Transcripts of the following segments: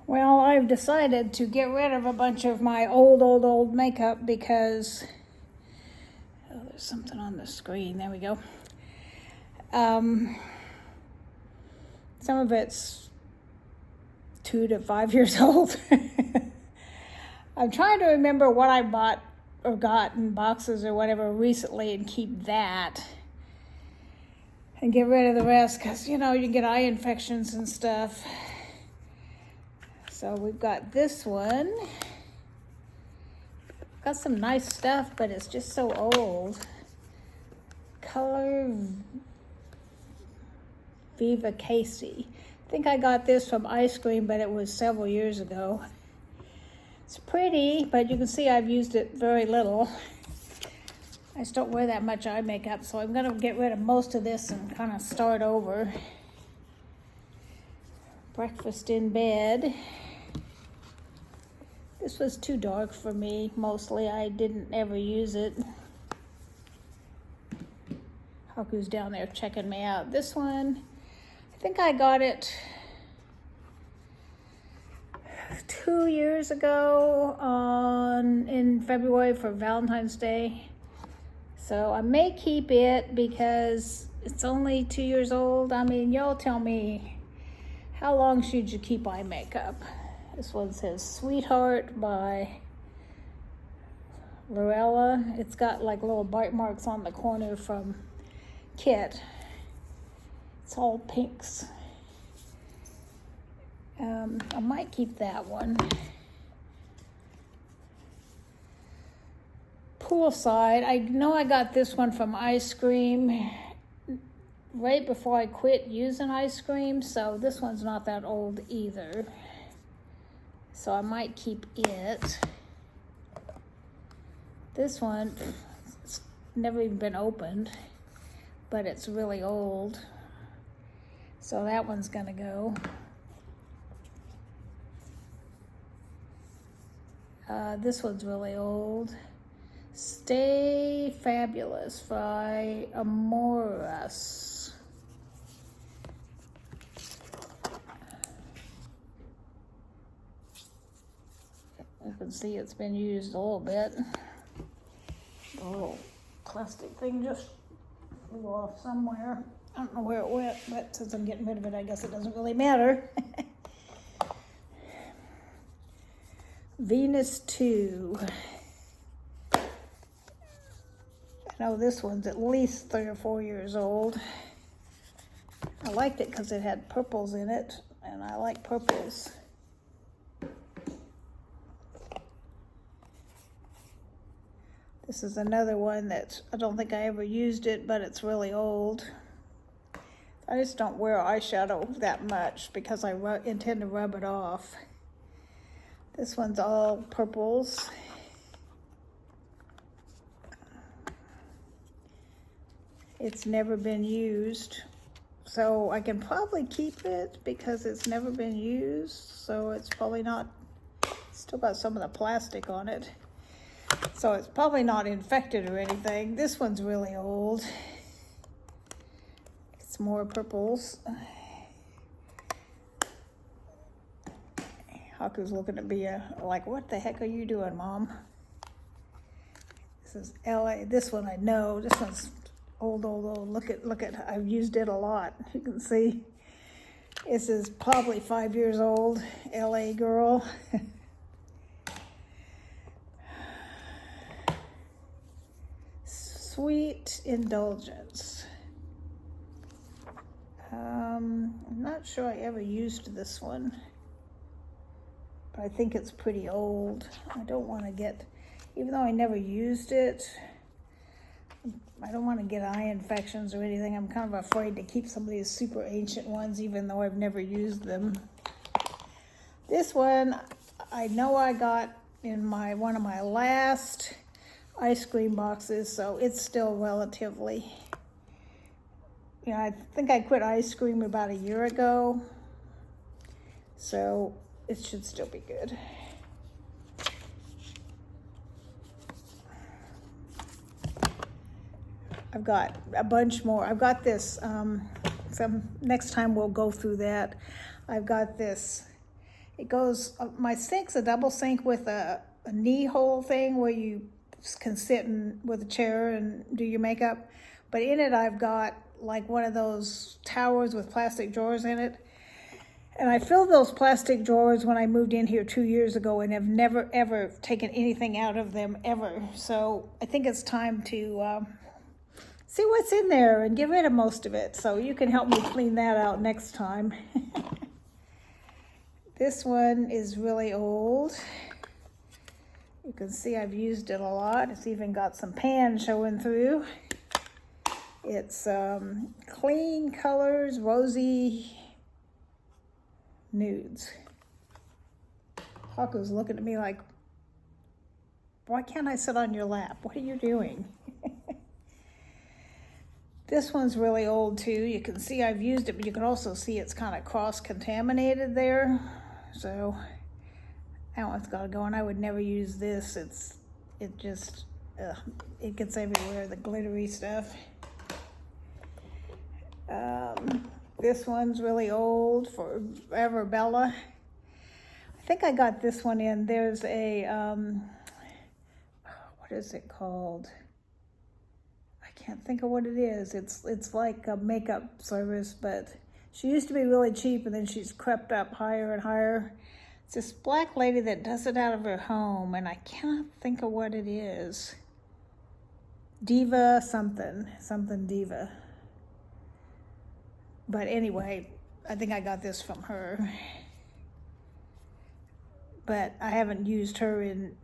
Well, I've decided to get rid of a bunch of my old makeup because, oh, there's something on the screen. There we go. Some of it's 2 to 5 years old. I'm trying to remember what I bought or got in boxes or whatever recently and keep that and get rid of the rest because, you know, you get eye infections and stuff. So we've got this one. Got some nice stuff, but it's just so old. Color Viva Casey. I think I got this from Ice Cream, but it was several years ago. It's pretty, but you can see I've used it very little. I just don't wear that much eye makeup, so I'm gonna get rid of most of this and kind of start over. Breakfast in Bed. This was too dark for me, mostly. I didn't ever use it. Haku's down there checking me out. This one, I think I got it 2 years ago in February for Valentine's Day. So I may keep it because it's only 2 years old. I mean, y'all tell me, how long should you keep eye makeup? This one says Sweetheart by Lorella. It's got like little bite marks on the corner from Kit. It's all pinks. I might keep that one. Poolside. I know I got this one from Ice Cream right before I quit using Ice Cream, so this one's not that old either. So I might keep it. This one, it's never even been opened, but it's really old. So that one's gonna go. This one's really old. Stay Fabulous by Amoras. You can see it's been used a little bit. The little plastic thing just flew off somewhere. I don't know where it went, but since I'm getting rid of it, I guess it doesn't really matter. Venus 2. I know this one's at least 3 or 4 years old. I liked it because it had purples in it, and I like purples. This is another one that I don't think I ever used it, but it's really old. I just don't wear eyeshadow that much because I intend to rub it off. This one's all purples. It's never been used, so I can probably keep it because it's never been used, so it's probably not, still got some of the plastic on it, so it's probably not infected or anything. This one's really old. It's more purples. Haku's looking at me like, what the heck are you doing, Mom? This is LA. This one I know. This one's old. Look at, I've used it a lot. You can see. This is probably 5 years old. LA Girl. Sweet Indulgence. I'm not sure I ever used this one, but I think it's pretty old. I don't want to get, even though I never used it, I don't want to get eye infections or anything. I'm kind of afraid to keep some of these super ancient ones, even though I've never used them. This one, I know I got in one of my last Ice Cream boxes, so it's still relatively, you know, I think I quit Ice Cream about a year ago, so it should still be good. I've got a bunch more. I've got this, next time we'll go through that. I've got this It goes, my sink's a double sink with a knee hole thing where you can sit with a chair and do your makeup. But in it, I've got like one of those towers with plastic drawers in it. And I filled those plastic drawers when I moved in here 2 years ago and have never, ever taken anything out of them, ever. So I think it's time to see what's in there and get rid of most of it. So you can help me clean that out next time. This one is really old. You can see I've used it a lot. It's even got some pan showing through. It's Clean Colors Rosy Nudes. Haku's looking at me like, why can't I sit on your lap? What are you doing? This one's really old too. You can see I've used it, but you can also see it's kind of cross-contaminated there. So that one's got to go, and I would never use this. It just, it gets everywhere, the glittery stuff. This one's really old, Forever Bella. I think I got this one in. There's a, what is it called? I can't think of what it is. It's like a makeup service, but she used to be really cheap, and then she's crept up higher and higher. It's this black lady that does it out of her home, and I cannot think of what it is. Diva something Diva. But anyway, I think I got this from her. But I haven't used her in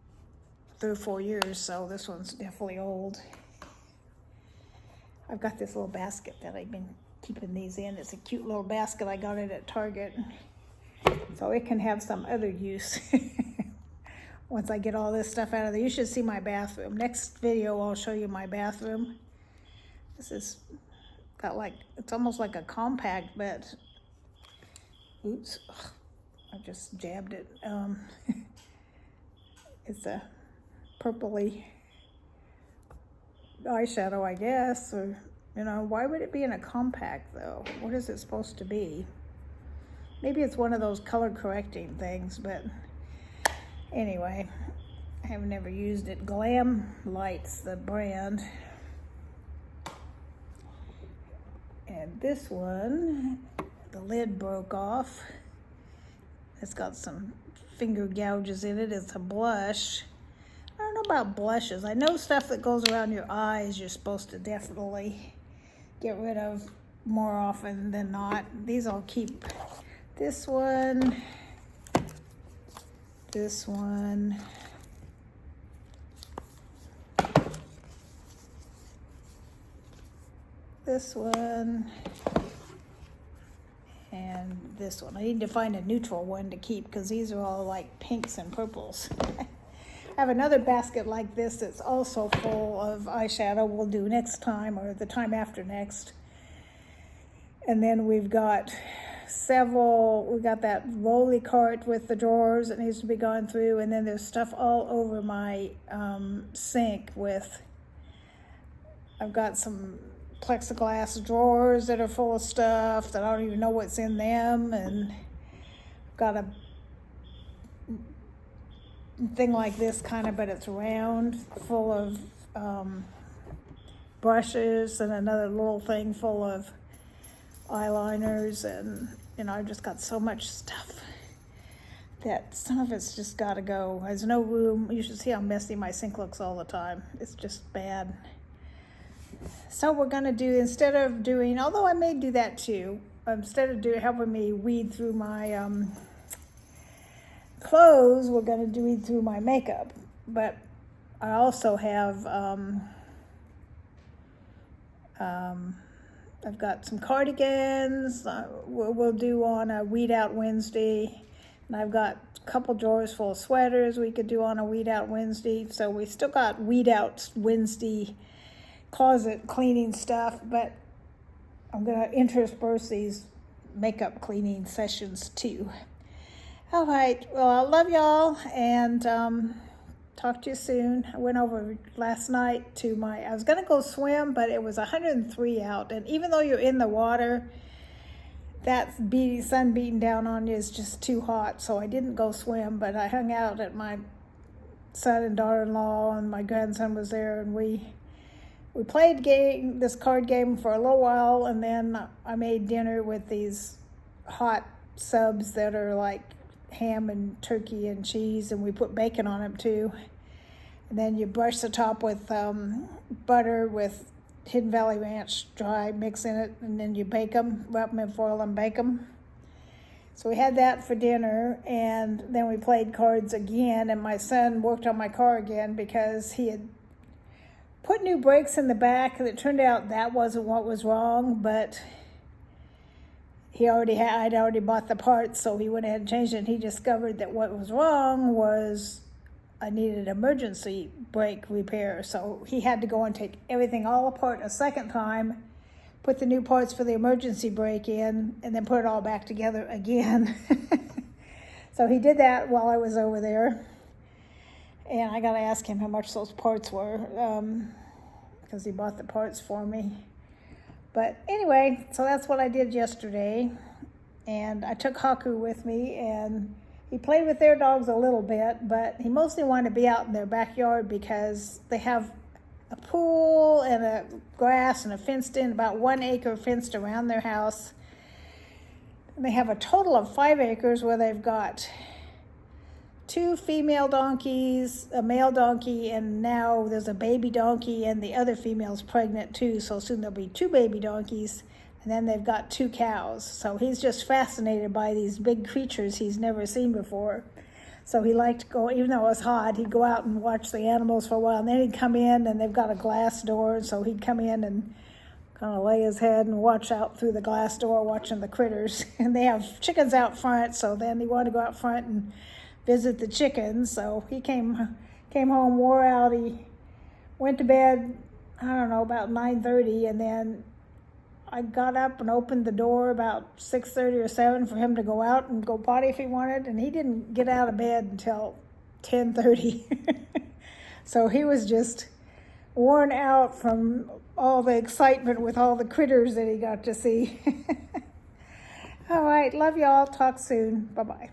3 or 4 years, so this one's definitely old. I've got this little basket that I've been keeping these in. It's a cute little basket. I got it at Target. So it can have some other use once I get all this stuff out of there. You should see my bathroom. Next video, I'll show you my bathroom. This is got like, it's almost like a compact, but oops, I just jabbed it. It's a purpley eyeshadow, I guess, or, you know, why would it be in a compact though? What is it supposed to be? Maybe it's one of those color correcting things, but anyway, I have never used it. Glam Lights, the brand. And this one, the lid broke off. It's got some finger gouges in it. It's a blush. I don't know about blushes. I know stuff that goes around your eyes you're supposed to definitely get rid of more often than not. These I'll keep. This one, this one, this one, and this one. I need to find a neutral one to keep because these are all like pinks and purples. I have another basket like this that's also full of eyeshadow. We'll do next time or the time after next. And then we've got we've got that rolly cart with the drawers that needs to be gone through. And then there's stuff all over my sink I've got some plexiglass drawers that are full of stuff that I don't even know what's in them. And I've got a thing like this kind of, but it's round, full of brushes, and another little thing full of eyeliners. And you know, I've just got so much stuff that some of it's just got to go. There's no room. You should see how messy my sink looks all the time. It's just bad. So we're going to do, instead of doing, although I may do that too, instead of helping me weed through my clothes, we're going to weed through my makeup. But I also have I've got some cardigans we'll do on a Weed Out Wednesday. And I've got a couple drawers full of sweaters we could do on a Weed Out Wednesday. So we still got Weed Out Wednesday closet cleaning stuff, but I'm going to intersperse these makeup cleaning sessions too. All right, well, I love y'all, and talk to you soon. I went over last night to I was going to go swim, but it was 103 out, and even though you're in the water, that sun beating down on you is just too hot, so I didn't go swim, but I hung out at my son and daughter-in-law, and my grandson was there, and we played this card game for a little while, and then I made dinner with these hot subs that are like ham and turkey and cheese, and we put bacon on them too. And then you brush the top with butter with Hidden Valley Ranch dry mix in it, and then you bake them, wrap them in foil and bake them. So we had that for dinner, and then we played cards again, and my son worked on my car again because he had put new brakes in the back, and it turned out that wasn't what was wrong, but I'd already bought the parts, so he went ahead and changed it, and he discovered that what was wrong was I needed emergency brake repair. So he had to go and take everything all apart a second time, put the new parts for the emergency brake in, and then put it all back together again. So he did that while I was over there. And I got to ask him how much those parts were, because he bought the parts for me. But anyway, so that's what I did yesterday. And I took Haku with me, and he played with their dogs a little bit, but he mostly wanted to be out in their backyard because they have a pool and a grass and a fenced-in, about 1 acre fenced around their house. And they have a total of 5 acres where they've got 2 female donkeys, a male donkey, and now there's a baby donkey, and the other female's pregnant too, so soon there'll be 2 baby donkeys. And then they've got 2 cows. So he's just fascinated by these big creatures he's never seen before. So he liked to go, even though it was hot, he'd go out and watch the animals for a while. And then he'd come in, and they've got a glass door. So he'd come in and kind of lay his head and watch out through the glass door, watching the critters. And they have chickens out front. So then he wanted to go out front and visit the chickens. So he came home, wore out. He went to bed, I don't know, about 9:30, and then I got up and opened the door about 6:30 or 7 for him to go out and go potty if he wanted, and he didn't get out of bed until 10:30. So he was just worn out from all the excitement with all the critters that he got to see. All right, love y'all. Talk soon. Bye-bye.